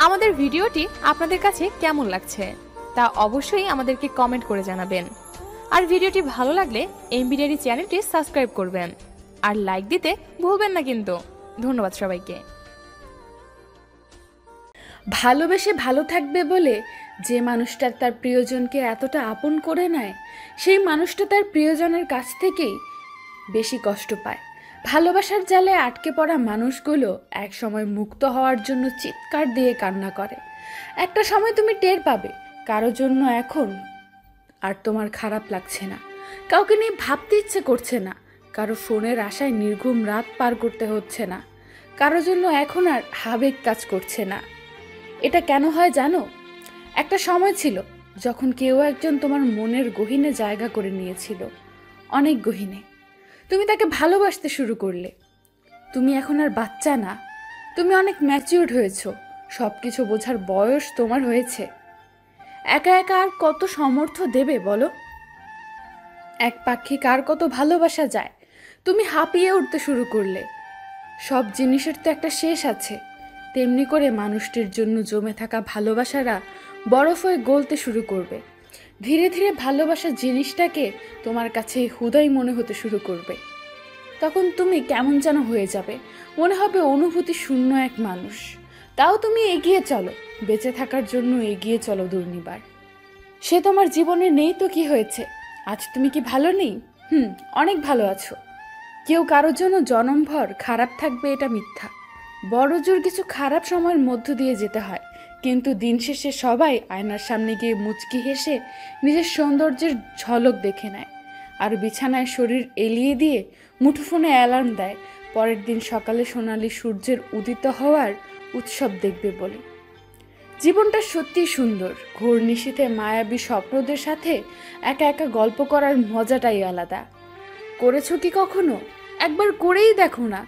আমাদের ভিডিওটি আপনাদের কাছে কেমন লাগছে তা অবশ্যই আমাদেরকে কমেন্ট করে জানাবেন। আর ভিডিওটি ভালো লাগলে এমবি ডায়েরি চ্যানেলটি সাবস্ক্রাইব করবেন আর লাইক দিতে ভুলবেন না কিন্তু। ধন্যবাদ সবাইকে। ভালোবেসে ভালো থাকবে বলে যে মানুষটা তার প্রিয়জনকে এতটা আপন করে নেয়, সেই মানুষটা তার প্রিয়জনের কাছ থেকেই বেশি কষ্ট পায়। ভালোবাসার জালে আটকে পড়া মানুষগুলো এক সময় মুক্ত হওয়ার জন্য চিৎকার দিয়ে কান্না করে। একটা সময় তুমি টের পাবে কারো জন্য এখন আর তোমার খারাপ লাগছে না, কাউকে নিয়ে ভাবতে ইচ্ছে করছে না, কারো ফোনের আশায় নির্ঘুম রাত পার করতে হচ্ছে না, কারো জন্য এখন আর আবেগ কাজ করছে না। এটা কেন হয় জানো? একটা সময় ছিল যখন কেউ একজন তোমার মনের গহীনে জায়গা করে নিয়েছিল, অনেক গহীনে। তুমি তাকে ভালোবাসতে শুরু করলে। তুমি এখন আর বাচ্চা না, তুমি অনেক ম্যাচিউরড হয়েছো, সব কিছু বোঝার বয়স তোমার হয়েছে। একা একা আর কত সমর্থ দেবে বলো? এক পাখি কার কত ভালোবাসা যায়। তুমি হাঁপিয়ে উঠতে শুরু করলে। সব জিনিসের তো একটা শেষ আছে। তেমনি করে মানুষটির জন্য জমে থাকা ভালোবাসারা বরফ হয়ে গলতে শুরু করবে। ধীরে ধীরে ভালোবাসা জিনিসটাকে তোমার কাছে হুদাই মনে হতে শুরু করবে। তখন তুমি কেমন যেন হয়ে যাবে, মনে হবে অনুভূতি শূন্য এক মানুষ। তাও তুমি এগিয়ে চলো, বেঁচে থাকার জন্য এগিয়ে চলো দুর্নিবার। সে তোমার জীবনে নেই তো কি হয়েছে? আজ তুমি কি ভালো নেই? অনেক ভালো আছো। কেউ কারোর জন্য জনমভর খারাপ থাকবে এটা মিথ্যা। বড় জোর কিছু খারাপ সময়ের মধ্য দিয়ে যেতে হয়, কিন্তু দিন শেষে সবাই আয়নার সামনে গিয়ে মুচকি হেসে নিজের সৌন্দর্যের ঝলক দেখে নেয়, আর বিছানায় শরীর এলিয়ে দিয়ে মুঠোফোনে অ্যালার্ম দেয় পরের দিন সকালে সোনালি সূর্যের উদিত হওয়ার উৎসব দেখবে বলে। জীবনটা সত্যিই সুন্দর। ঘোর নিশীথে মায়াবী স্বপ্নদের সাথে একা একা গল্প করার মজাটাই আলাদা। করেছো কি কখনো? একবার করেই দেখো না।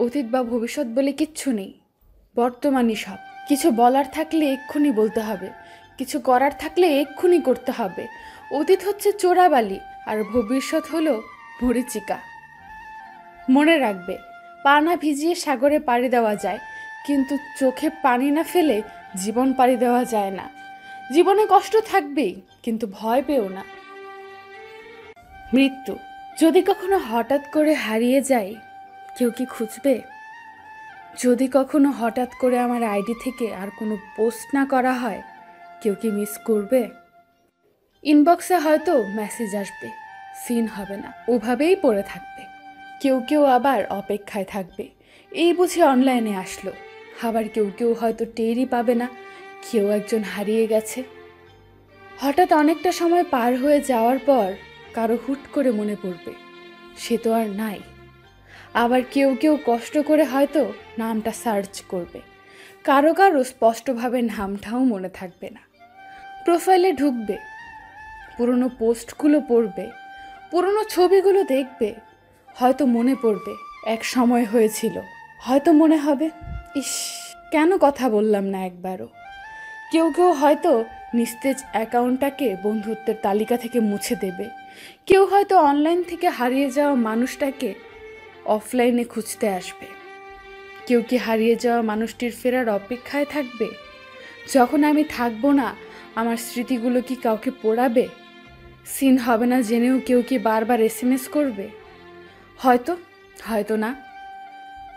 অতীত বা ভবিষ্যৎ বলে কিচ্ছু নেই, বর্তমানই সব। কিছু বলার থাকলে এক্ষুনি বলতে হবে, কিছু করার থাকলে এক্ষুনি করতে হবে। অতীত হচ্ছে চোরাবালি আর ভবিষ্যৎ হলো মরীচিকা। মনে রাখবে, পা না ভিজিয়ে সাগরে পাড়ি দেওয়া যায়, কিন্তু চোখে পানি না ফেলে জীবন পাড়ি দেওয়া যায় না। জীবনে কষ্ট থাকবেই, কিন্তু ভয় পেও না। মৃত্যু যদি কখনো হঠাৎ করে হারিয়ে যায়, কেউ কি খুঁজবে? যদি কখনো হঠাৎ করে আমার আইডি থেকে আর কোনো পোস্ট না করা হয়, কেউ কি মিস করবে? ইনবক্সে হয়তো মেসেজ আসবে, সিন হবে না, ওভাবেই পড়ে থাকবে। কেউ কেউ আবার অপেক্ষায় থাকবে, এই বুঝি অনলাইনে আসলো। আবার কেউ কেউ হয়তো টেরই পাবে না কেউ একজন হারিয়ে গেছে। হঠাৎ অনেকটা সময় পার হয়ে যাওয়ার পর কারো হুট করে মনে পড়বে, সে তো আর নাই। আবার কেউ কেউ কষ্ট করে হয়তো নামটা সার্চ করবে, কারো কারো স্পষ্টভাবে নামটাও মনে থাকবে না। প্রোফাইলে ঢুকবে, পুরনো পোস্টগুলো পড়বে, পুরনো ছবিগুলো দেখবে, হয়তো মনে পড়বে এক সময় হয়েছিল। হয়তো মনে হবে, ইস, কেন কথা বললাম না একবারও। কেউ কেউ হয়তো নিস্তেজ অ্যাকাউন্টটাকে বন্ধুত্বের তালিকা থেকে মুছে দেবে। কেউ হয়তো অনলাইন থেকে হারিয়ে যাওয়া মানুষটাকে অফলাইনে খুঁজতে আসবে। কেউ কি হারিয়ে যাওয়া মানুষটির ফেরার অপেক্ষায় থাকবে? যখন আমি থাকবো না, আমার স্মৃতিগুলো কি কাউকে পোড়াবে? সিন হবে না জেনেও কেউ কি বারবার এসএমএস করবে? হয়তো, হয়তো না।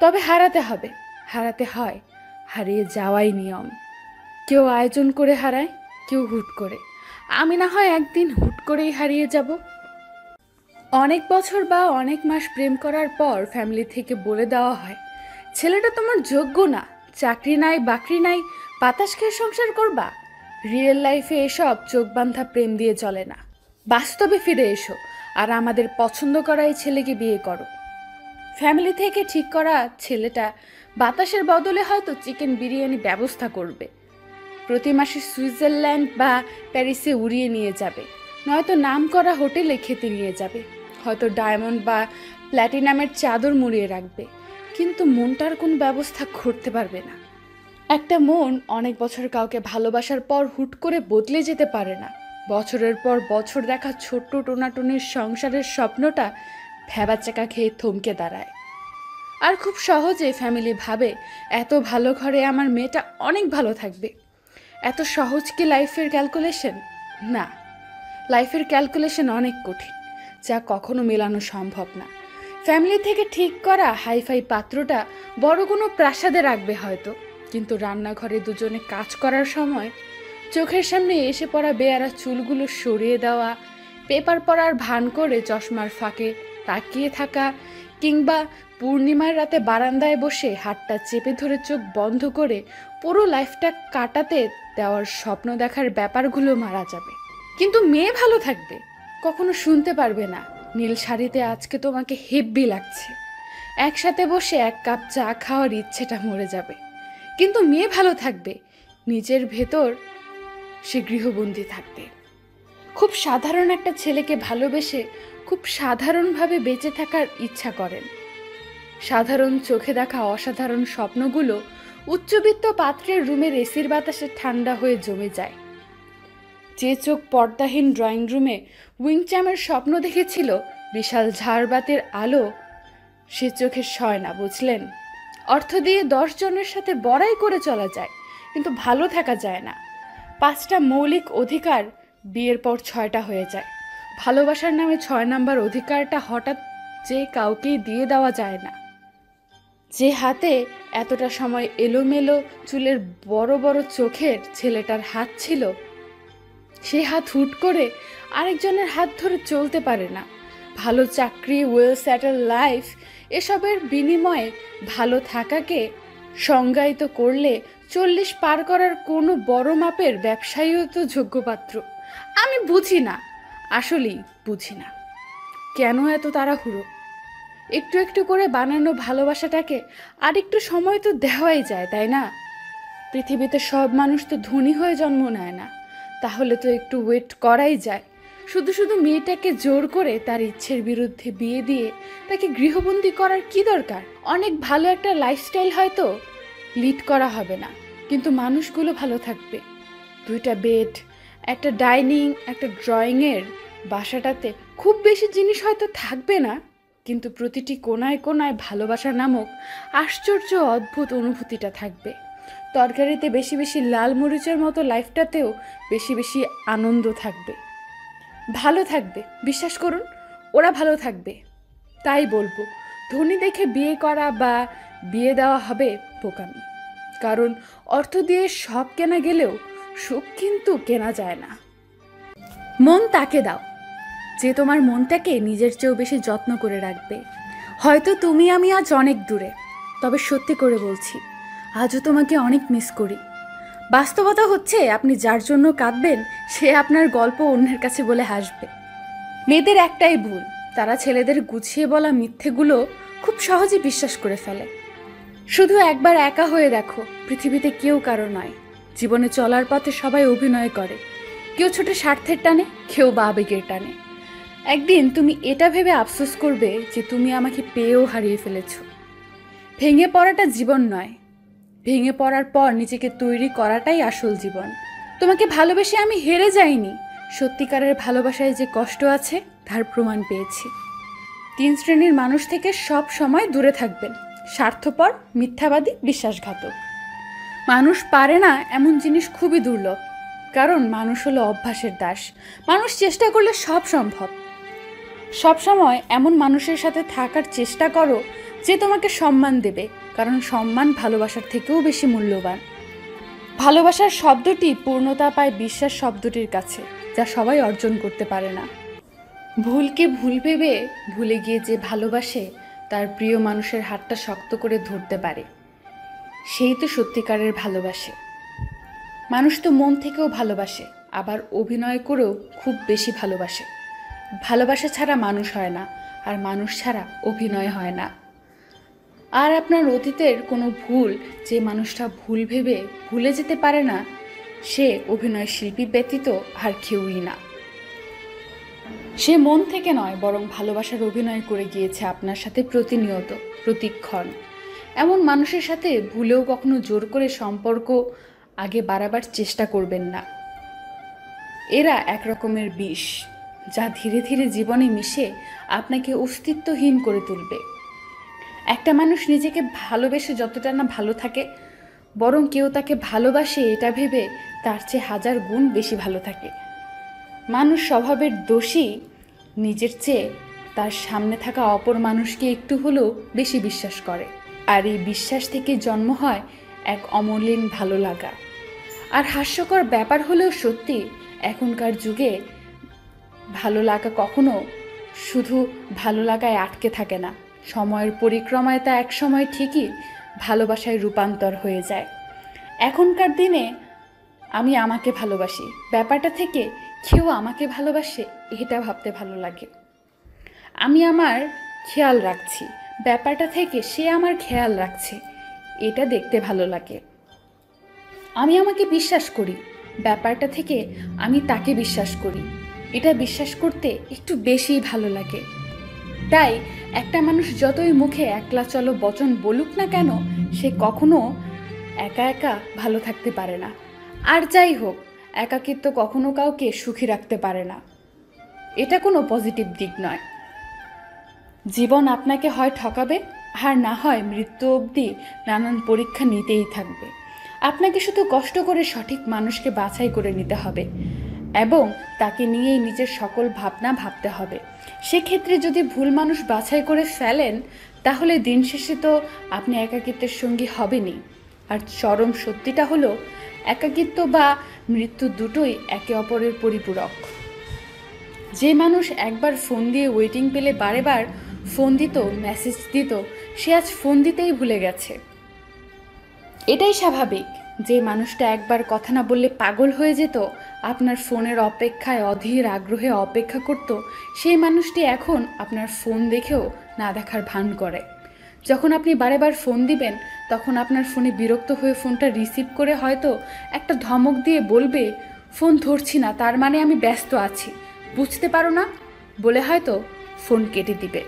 তবে হারাতে হবে, হারাতে হয়, হারিয়ে যাওয়াই নিয়ম। কেউ আয়োজন করে হারায়, কেউ হুট করে। আমি না হয় একদিন হুট করেই হারিয়ে যাব। অনেক বছর বা অনেক মাস প্রেম করার পর ফ্যামিলি থেকে বলে দেওয়া হয়, ছেলেটা তোমার যোগ্য না, চাকরি নাই বাকরি নাই, বাতাস খেয়ে সংসার করবা। রিয়েল লাইফে এসব চোখ বাঁধা প্রেম দিয়ে চলে না। বাস্তবে ফিরে এসো আর আমাদের পছন্দ করা এই ছেলেকে বিয়ে করো। ফ্যামিলি থেকে ঠিক করা ছেলেটা বাতাসের বদলে হয়তো চিকেন বিরিয়ানি ব্যবস্থা করবে, প্রতি মাসে সুইজারল্যান্ড বা প্যারিসে উড়িয়ে নিয়ে যাবে, নয়তো নাম করা হোটেলে খেতে নিয়ে যাবে, হয়তো ডায়মন্ড বা প্ল্যাটিনামের চাদর মুড়িয়ে রাখবে, কিন্তু মনটার কোনো ব্যবস্থা করতে পারবে না। একটা মন অনেক বছর কাউকে ভালোবাসার পর হুট করে বদলে যেতে পারে না। বছরের পর বছর দেখা ছোট্ট টোনাটুনির সংসারের স্বপ্নটা ভ্যাবাচাকা খেয়ে থমকে দাঁড়ায়। আর খুব সহজে ফ্যামিলি ভাবে এত ভালো ঘরে আমার মেয়েটা অনেক ভালো থাকবে। এত সহজ কি লাইফের ক্যালকুলেশন? না, লাইফের ক্যালকুলেশন অনেক কঠিন, যা কখনো মেলানো সম্ভব না। ফ্যামিলি থেকে ঠিক করা হাইফাই পাত্রটা বড় কোনো প্রাসাদে রাখবে হয়তো, কিন্তু রান্নাঘরে দুজনে কাজ করার সময় চোখের সামনে এসে পড়া বেয়ারা চুলগুলো সরিয়ে দেওয়া, পেপার পড়ার ভান করে চশমার ফাঁকে তাকিয়ে থাকা, কিংবা পূর্ণিমার রাতে বারান্দায় বসে হাতটা চেপে ধরে চোখ বন্ধ করে পুরো লাইফটা কাটাতে দেওয়ার স্বপ্ন দেখার ব্যাপারগুলো মারা যাবে। কিন্তু মেয়ে ভালো থাকবে, কখনো শুনতে পারবে না নীল শাড়িতে আজকে তোমাকে হেব্বি লাগছে, একসাথে বসে এক কাপ চা খাওয়ার ইচ্ছেটা মরে যাবে। কিন্তু মেয়ে ভালো থাকবে, নিজের ভেতর সে গৃহবন্দী থাকবে। খুব সাধারণ একটা ছেলেকে ভালোবেসে খুব সাধারণভাবে বেঁচে থাকার ইচ্ছা করেন। সাধারণ চোখে দেখা অসাধারণ স্বপ্নগুলো উচ্চবিত্ত পাত্রের রুমের এসির বাতাসে ঠান্ডা হয়ে জমে যায়। যে চোখ পর্দাহীন ড্রয়িং রুমে উইংচ্যামের স্বপ্ন দেখেছিল বিশাল ঝাড়বাতির আলো, সে চোখে সয় না, বুঝলেন? অর্থ দিয়ে 10 জনের সাথে বড়াই করে চলা যায়, কিন্তু ভালো থাকা যায় না। 5টা মৌলিক অধিকার বিয়ের পর 6টা হয়ে যায়। ভালোবাসার নামে 6 নাম্বার অধিকারটা হঠাৎ যে কাউকেই দিয়ে দেওয়া যায় না। যে হাতে এতটা সময় এলোমেলো চুলের বড় বড় চোখের ছেলেটার হাত ছিল, সে হাত হুট করে আরেকজনের হাত ধরে চলতে পারে না। ভালো চাকরি, ওয়েল সেটেল লাইফ, এসবের বিনিময়ে ভালো থাকাকে সংজ্ঞায়িত করলে 40 পার করার কোনো বড় মাপের ব্যবসায়ীও তো যোগ্যপাত্র। আমি বুঝি না, আসলেই বুঝি না কেন এত তাড়াহুড়ো। একটু একটু করে বানানো ভালোবাসাটাকে আরেকটু সময় তো দেওয়াই যায়, তাই না? পৃথিবীতে সব মানুষ তো ধনী হয়ে জন্ম নেয় না, তাহলে তো একটু ওয়েট করাই যায়। শুধু শুধু মেয়েটাকে জোর করে তার ইচ্ছের বিরুদ্ধে বিয়ে দিয়ে তাকে গৃহবন্দী করার কি দরকার? অনেক ভালো একটা লাইফস্টাইল হয়তো লিড করা হবে না, কিন্তু মানুষগুলো ভালো থাকবে। 2টা বেড, একটা ডাইনিং, একটা ড্রয়িংয়ের বাসাটাতে খুব বেশি জিনিস হয়তো থাকবে না, কিন্তু প্রতিটি কোনায় কোনায় ভালোবাসা নামক আশ্চর্য অদ্ভুত অনুভূতিটা থাকবে। তরকারিতে বেশি বেশি লাল মরিচের মতো লাইফটাতেও বেশি বেশি আনন্দ থাকবে। ভালো থাকবে, বিশ্বাস করুন, ওরা ভালো থাকবে। তাই বলবো, ধনী দেখে বিয়ে করা বা বিয়ে দেওয়া হবে বোকামি। কারণ অর্থ দিয়ে সব কেনা গেলেও সুখ কিন্তু কেনা যায় না। মন তাকে দাও যে তোমার মনটাকে নিজের চেয়েও বেশি যত্ন করে রাখবে। হয়তো তুমি আমি আজ অনেক দূরে, তবে সত্যি করে বলছি আজও তোমাকে অনেক মিস করি। বাস্তবতা হচ্ছে আপনি যার জন্য কাঁদবেন সে আপনার গল্প অন্যের কাছে বলে হাসবে। মেয়েদের একটাই ভুল, তারা ছেলেদের গুছিয়ে বলা মিথ্যেগুলো খুব সহজে বিশ্বাস করে ফেলে। শুধু একবার একা হয়ে দেখো, পৃথিবীতে কেউ কারো নয়। জীবনে চলার পথে সবাই অভিনয় করে, কেউ ছোট স্বার্থের টানে, কেউ বা আবেগের টানে। একদিন তুমি এটা ভেবে আফসোস করবে যে তুমি আমাকে পেয়েও হারিয়ে ফেলেছ। ভেঙে পড়াটা জীবন নয়, ভেঙে পড়ার পর নিজেকে তৈরি করাটাই আসল জীবন। তোমাকে ভালোবেসে আমি হেরে যাইনি, সত্যিকারের ভালোবাসায় যে কষ্ট আছে তার প্রমাণ পেয়েছি। 3 শ্রেণীর মানুষ থেকে সব সময় দূরে থাকবেন: স্বার্থপর, মিথ্যাবাদী, বিশ্বাসঘাতক। মানুষ পারে না এমন জিনিস খুবই দুর্লভ, কারণ মানুষ হলো অভ্যাসের দাস। মানুষ চেষ্টা করলে সব সম্ভব। সবসময় এমন মানুষের সাথে থাকার চেষ্টা করো যে তোমাকে সম্মান দেবে, কারণ সম্মান ভালোবাসার থেকেও বেশি মূল্যবান। ভালোবাসার শব্দটি পূর্ণতা পায় বিশ্বাস শব্দটির কাছে, যা সবাই অর্জন করতে পারে না। ভুলকে ভুল ভেবে ভুলে গিয়ে যে ভালোবাসে তার প্রিয় মানুষের হাতটা শক্ত করে ধরতে পারে, সেই তো সত্যিকারের ভালোবাসে। মানুষ তো মন থেকেও ভালোবাসে, আবার অভিনয় করেও খুব বেশি ভালোবাসে। ভালোবাসা ছাড়া মানুষ হয় না, আর মানুষ ছাড়া অভিনয় হয় না। আর আপনার অতীতের কোনো ভুল যে মানুষটা ভুল ভেবে ভুলে যেতে পারে না, সে অভিনয় শিল্পী ব্যতীত আর কেউই না। সে মন থেকে নয়, বরং ভালোবাসার অভিনয় করে গিয়েছে আপনার সাথে প্রতিনিয়ত, প্রতিক্ষণ। এমন মানুষের সাথে ভুলেও কখনো জোর করে সম্পর্ক আগে বাড়াবার চেষ্টা করবেন না। এরা এক রকমের বিষ, যা ধীরে ধীরে জীবনে মিশে আপনাকে অস্তিত্বহীন করে তুলবে। একটা মানুষ নিজেকে ভালোবেসে যতটা না ভালো থাকে, বরং কেউ তাকে ভালোবাসে এটা ভেবে তার চেয়ে হাজার গুণ বেশি ভালো থাকে। মানুষ স্বভাবের দোষী নিজের চেয়ে তার সামনে থাকা অপর মানুষকে একটু হলেও বেশি বিশ্বাস করে, আর এই বিশ্বাস থেকে জন্ম হয় এক অমলিন ভালো লাগা। আর হাস্যকর ব্যাপার হলেও সত্যি, এখনকার যুগে ভালো লাগা কখনো শুধু ভালো লাগায় আটকে থাকে না। সময়ের পরিক্রমায় তা এক সময় ঠিকই ভালোবাসায় রূপান্তর হয়ে যায়। এখনকার দিনে আমি আমাকে ভালোবাসি ব্যাপারটা থেকে কেউ আমাকে ভালোবাসে এটা ভাবতে ভালো লাগে। আমি আমার খেয়াল রাখছি ব্যাপারটা থেকে সে আমার খেয়াল রাখছে এটা দেখতে ভালো লাগে। আমি আমাকে বিশ্বাস করি ব্যাপারটা থেকে আমি তাকে বিশ্বাস করি এটা বিশ্বাস করতে একটু বেশি ভালো লাগে। তাই একটা মানুষ যতই মুখে একলা চলো বচন বলুক না কেন, সে কখনো একা একা ভালো থাকতে পারে না। আর যাই হোক, একাকিত্ব কখনো কাউকে সুখী রাখতে পারে না। এটা কোনো পজিটিভ দিক নয়। জীবন আপনাকে হয় ঠকাবে, আর না হয় মৃত্যু অবধি নানান পরীক্ষা নিতেই থাকবে। আপনাকে শুধু কষ্ট করে সঠিক মানুষকে বাছাই করে নিতে হবে এবং তাকে নিয়েই নিজের সকল ভাবনা ভাবতে হবে। সেক্ষেত্রে যদি ভুল মানুষ বাছাই করে ফেলেন, তাহলে দিন শেষে তো আপনি একাকিত্বের সঙ্গী হবেনই। আর চরম সত্যিটা হলো, একাকিত্ব বা মৃত্যু দুটোই একে অপরের পরিপূরক। যে মানুষ একবার ফোন দিয়ে ওয়েটিং পেলে বারেবার ফোন দিত, মেসেজ দিত, সে আজ ফোন দিতেই ভুলে গেছে। এটাই স্বাভাবিক। যে মানুষটা একবার কথা না বললে পাগল হয়ে যেত, আপনার ফোনের অপেক্ষায় অধীর আগ্রহে অপেক্ষা করত, সেই মানুষটি এখন আপনার ফোন দেখেও না দেখার ভান করে। যখন আপনি বারেবার ফোন দিবেন, তখন আপনার ফোনে বিরক্ত হয়ে ফোনটা রিসিভ করে হয়তো একটা ধমক দিয়ে বলবে, ফোন ধরছি না, তার মানে আমি ব্যস্ত আছি, বুঝতে পারো না, বলে হয়তো ফোন কেটে দিবে।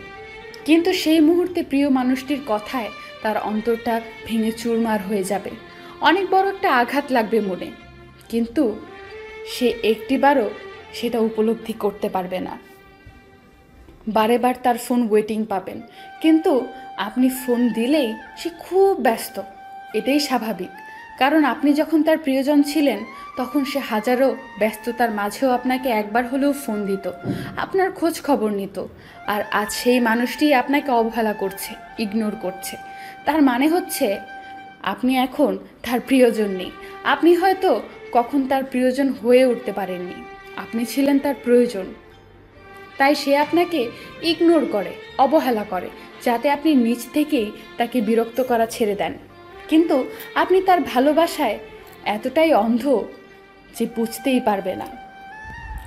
কিন্তু সেই মুহূর্তে প্রিয় মানুষটির কথায় তার অন্তরটা ভেঙে চুরমার হয়ে যাবে। অনেক বড় একটা আঘাত লাগবে মনে, কিন্তু সে একটিবারও সেটা উপলব্ধি করতে পারবে না। বারেবার তার ফোন ওয়েটিং পাবেন, কিন্তু আপনি ফোন দিলেই সে খুব ব্যস্ত। এটাই স্বাভাবিক, কারণ আপনি যখন তার প্রিয়জন ছিলেন, তখন সে হাজারো ব্যস্ততার মাঝেও আপনাকে একবার হলেও ফোন দিত, আপনার খোঁজ খবর নিত। আর আজ সেই মানুষটি আপনাকে অবহেলা করছে, ইগনোর করছে। তার মানে হচ্ছে আপনি এখন তার প্রিয়জন নেই। আপনি হয়তো কখন তার প্রিয়জন হয়ে উঠতে পারেননি, আপনি ছিলেন তার প্রয়োজন। তাই সে আপনাকে ইগনোর করে, অবহেলা করে, যাতে আপনি নিজ থেকেই তাকে বিরক্ত করা ছেড়ে দেন। কিন্তু আপনি তার ভালোবাসায় এতটাই অন্ধ যে বুঝতেই পারবে না।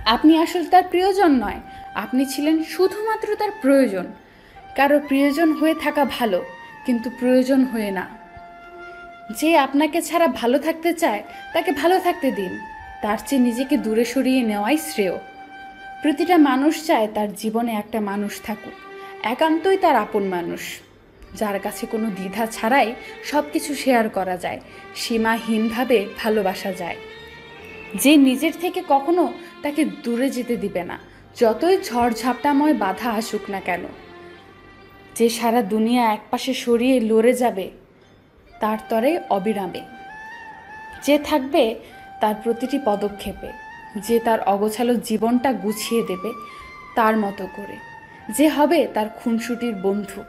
আপনি আসলে তার প্রিয়জন নয়, আপনি ছিলেন শুধুমাত্র তার প্রয়োজন। কারো প্রিয়জন হয়ে থাকা ভালো, কিন্তু প্রয়োজন হয়ে না। যে আপনাকে ছাড়া ভালো থাকতে চায়, তাকে ভালো থাকতে দিন। তার চেয়ে নিজেকে দূরে সরিয়ে নেওয়াই শ্রেয়। প্রতিটা মানুষ চায় তার জীবনে একটা মানুষ থাকুক, একান্তই তার আপন মানুষ, যার কাছে কোনো দ্বিধা ছাড়াই সব কিছু শেয়ার করা যায়, সীমাহীনভাবে ভালোবাসা যায়। যে নিজের থেকে কখনো তাকে দূরে যেতে দিবে না, যতই ঝড়ঝাপটাময় বাধা আসুক না কেন। যে সারা দুনিয়া একপাশে সরিয়ে লড়ে যাবে তার তরে অবিরামে। যে থাকবে তার প্রতিটি পদক্ষেপে, যে তার অগোছালো জীবনটা গুছিয়ে দেবে তার মতো করে, যে হবে তার খুনসুটির বন্ধু,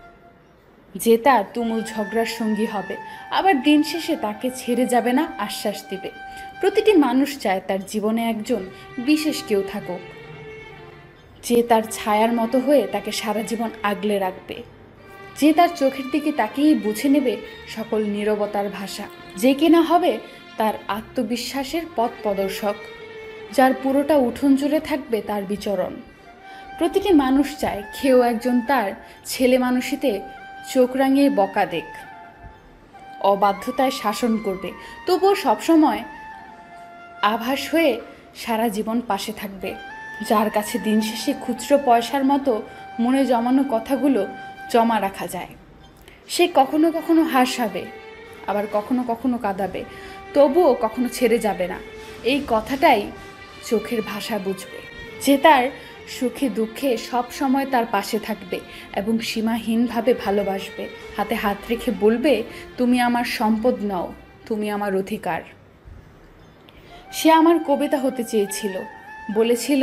যে তার তুমুল ঝগড়ার সঙ্গী হবে, আবার দিন শেষে তাকে ছেড়ে যাবে না আশ্বাস দিবে। প্রতিটি মানুষ চায় তার জীবনে একজন বিশেষ কেউ থাকুক, যে তার ছায়ার মতো হয়ে তাকে সারা জীবন আগলে রাখবে, যে তার চোখের দিকে তাকিয়েই বুঝে নেবে সকল নীরবতার ভাষা, যে কিনা হবে তার আত্মবিশ্বাসের পথ প্রদর্শক, যার পুরোটা উঠোন জুড়ে থাকবে তার বিচরণ। প্রতিটি মানুষ চায় কেউ একজন তার ছেলে মানুষিতে চোখ রাঙিয়ে বকা দেখ, অবাধ্যতায় শাসন করবে, তবুও সবসময় আভাস হয়ে সারা জীবন পাশে থাকবে, যার কাছে দিন শেষে খুচরো পয়সার মতো মনে জমানো কথাগুলো জমা রাখা যায়। সে কখনো কখনো হাসাবে, আবার কখনো কখনো কাঁদাবে, তবুও কখনো ছেড়ে যাবে না। এই কথাটাই চোখের ভাষা বুঝবে। যে তার সুখে দুঃখে সব সময় তার পাশে থাকবে এবং সীমাহীনভাবে ভালোবাসবে। হাতে হাত রেখে বলবে, তুমি আমার সম্পদ নও, তুমি আমার অধিকার। সে আমার কবিতা হতে চেয়েছিল, বলেছিল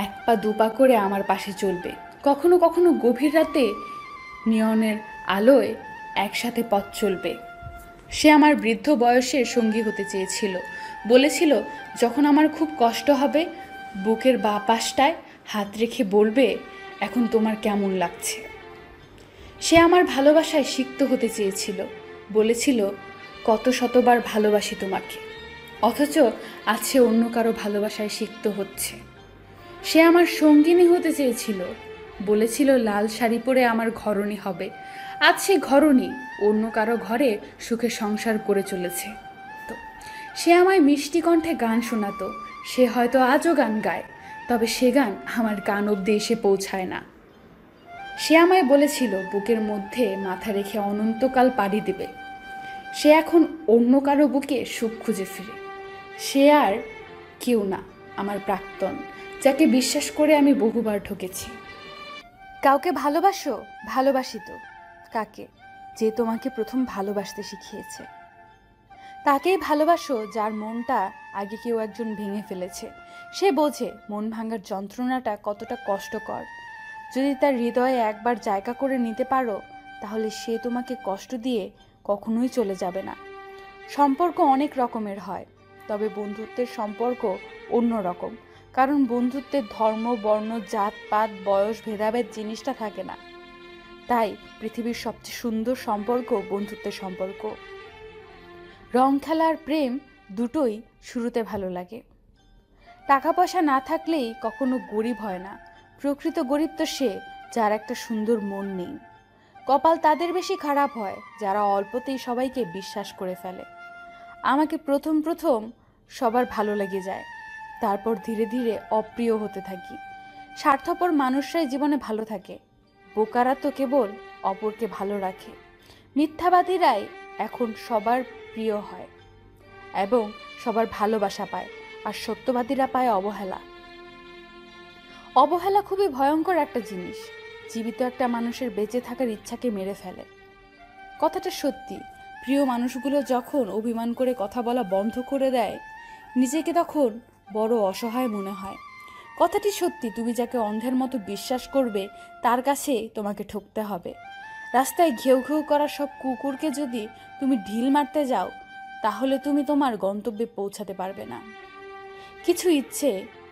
এক পা দুপা করে আমার পাশে চলবে। কখনো কখনো গভীর রাতে নিয়নের আলোয় একসাথে পথ চলবে। সে আমার বৃদ্ধ বয়সের সঙ্গী হতে চেয়েছিল, বলেছিল যখন আমার খুব কষ্ট হবে বুকের বাঁ পাশটায় হাত রেখে বলবে, এখন তোমার কেমন লাগছে। সে আমার ভালোবাসায় সিক্ত হতে চেয়েছিল, বলেছিল কত শতবার ভালোবাসি তোমাকে, অথচ আজ সে অন্য কারো ভালোবাসায় সিক্ত হচ্ছে। সে আমার সঙ্গিনী হতে চেয়েছিল, বলেছিল লাল শাড়ি পরে আমার ঘরণী হবে, আজ সে ঘরণী অন্য কারো ঘরে সুখে সংসার করে চলেছে। তো সে আমায় মিষ্টি কণ্ঠে গান শোনাতো, সে হয়তো আজও গান গায়, তবে সে গান আমার কান অবধি এসে পৌঁছায় না। সে আমায় বলেছিল বুকের মধ্যে মাথা রেখে অনন্তকাল পাড়ি দেবে। সে এখন অন্য কারো বুকে সুখ খুঁজে ফিরে। সে আর কেউ না, আমার প্রাক্তন, যাকে বিশ্বাস করে আমি বহুবার ঠকেছি। কাউকে ভালোবাসো? ভালোবাসি তো। কাকে? যে তোমাকে প্রথম ভালোবাসতে শিখিয়েছে। তাকেই ভালোবাসো যার মনটা আগে কেউ একজন ভেঙে ফেলেছে। সে বোঝে মন ভাঙার যন্ত্রণাটা কতটা কষ্টকর। যদি তার হৃদয়ে একবার জায়গা করে নিতে পারো, তাহলে সে তোমাকে কষ্ট দিয়ে কখনোই চলে যাবে না। সম্পর্ক অনেক রকমের হয়, তবে বন্ধুত্বের সম্পর্ক অন্য রকম। কারণ বন্ধুত্বের ধর্ম, বর্ণ, জাতপাত, বয়স, ভেদাভেদ জিনিসটা থাকে না। তাই পৃথিবীর সবচেয়ে সুন্দর সম্পর্ক বন্ধুত্বের সম্পর্ক। রং খেলা আর প্রেম দুটোই শুরুতে ভালো লাগে। টাকা পয়সা না থাকলেই কখনো গরিব হয় না। প্রকৃত গরিব তো সে যার একটা সুন্দর মন নেই। কপাল তাদের বেশি খারাপ হয় যারা অল্পতেই সবাইকে বিশ্বাস করে ফেলে। আমাকে প্রথম প্রথম সবার ভালো লেগে যায়, তারপর ধীরে ধীরে অপ্রিয় হতে থাকি। স্বার্থপর মানুষরাই জীবনে ভালো থাকে, বোকারা তো কেবল অপরকে ভালো রাখে। মিথ্যাবাদীরাই এখন সবার প্রিয় হয় এবং সবার ভালোবাসা পায়, আর সত্যবাদীরা পায় অবহেলা। অবহেলা খুবই ভয়ঙ্কর একটা জিনিস, জীবিত একটা মানুষের বেঁচে থাকার ইচ্ছাকে মেরে ফেলে। কথাটা সত্যি, প্রিয় মানুষগুলো যখন অভিমান করে কথা বলা বন্ধ করে দেয়, নিজেকে তখন বড় অসহায় মনে হয়। কথাটি সত্যি, তুমি যাকে অন্ধের মতো বিশ্বাস করবে তার কাছে তোমাকে ঠকতে হবে। রাস্তায় ঘেউ ঘেউ করা সব কুকুরকে যদি তুমি ঢিল মারতে যাও, তাহলে তুমি তোমার গন্তব্যে পৌঁছাতে পারবে না। কিছু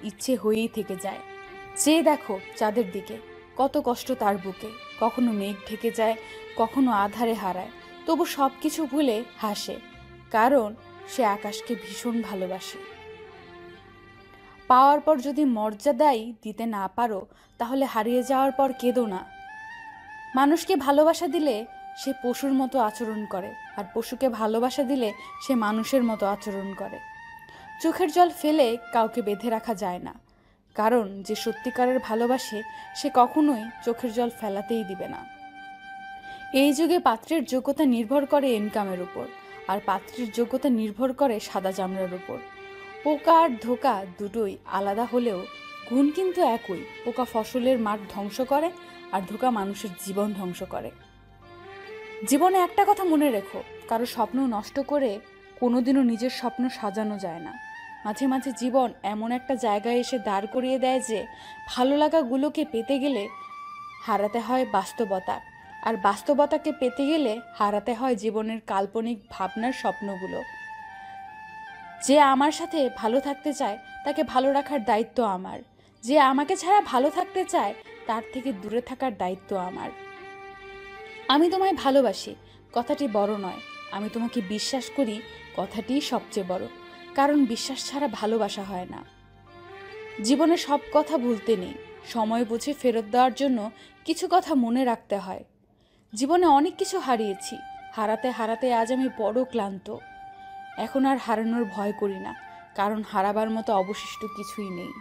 ইচ্ছে হয়েই থেকে যায়। যে দেখো চাঁদের দিকে, কত কষ্ট তার বুকে, কখনো মেঘ ঢেকে যায়, কখনো আধারে হারায়, তবু সব কিছু ভুলে হাসে, কারণ সে আকাশকে ভীষণ ভালোবাসে। পাওয়ার পর যদি মর্যাদাই দিতে না পারো, তাহলে হারিয়ে যাওয়ার পর কেঁদো না। মানুষকে ভালোবাসা দিলে সে পশুর মতো আচরণ করে, আর পশুকে ভালোবাসা দিলে সে মানুষের মতো আচরণ করে। চোখের জল ফেলে কাউকে বেঁধে রাখা যায় না, কারণ যে সত্যিকারের ভালোবাসে সে কখনোই চোখের জল ফেলাতেই দিবে না। এই যুগে পাত্রের যোগ্যতা নির্ভর করে ইনকামের উপর, আর পাত্রের যোগ্যতা নির্ভর করে সাদা চামড়ার উপর। পোকা আর ধোকা দুটোই আলাদা হলেও গুণ কিন্তু একই। পোকা ফসলের মাঠ ধ্বংস করে, আর ধোকা মানুষের জীবন ধ্বংস করে। জীবনে একটা কথা মনে রেখো, কারো স্বপ্ন নষ্ট করে কোনোদিনও নিজের স্বপ্ন সাজানো যায় না। মাঝে মাঝে জীবন এমন একটা জায়গায় এসে দাঁড় করিয়ে দেয় যে ভালো লাগাগুলোকে পেতে গেলে হারাতে হয় বাস্তবতা, আর বাস্তবতাকে পেতে গেলে হারাতে হয় জীবনের কাল্পনিক ভাবনার স্বপ্নগুলো। যে আমার সাথে ভালো থাকতে চায় তাকে ভালো রাখার দায়িত্ব আমার। যে আমাকে ছাড়া ভালো থাকতে চায় তার থেকে দূরে থাকার দায়িত্ব আমার। আমি তোমায় ভালোবাসি কথাটি বড় নয়, আমি তোমাকে বিশ্বাস করি কথাটিই সবচেয়ে বড়, কারণ বিশ্বাস ছাড়া ভালোবাসা হয় না। জীবনে সব কথা ভুলতে নেই, সময় বুঝে ফেরত দেওয়ার জন্য কিছু কথা মনে রাখতে হয়। জীবনে অনেক কিছু হারিয়েছি, হারাতে হারাতে আজ আমি বড় ক্লান্ত। এখন আর হারানোর ভয় করি না, কারণ হারাবার মতো অবশিষ্ট কিছুই নেই।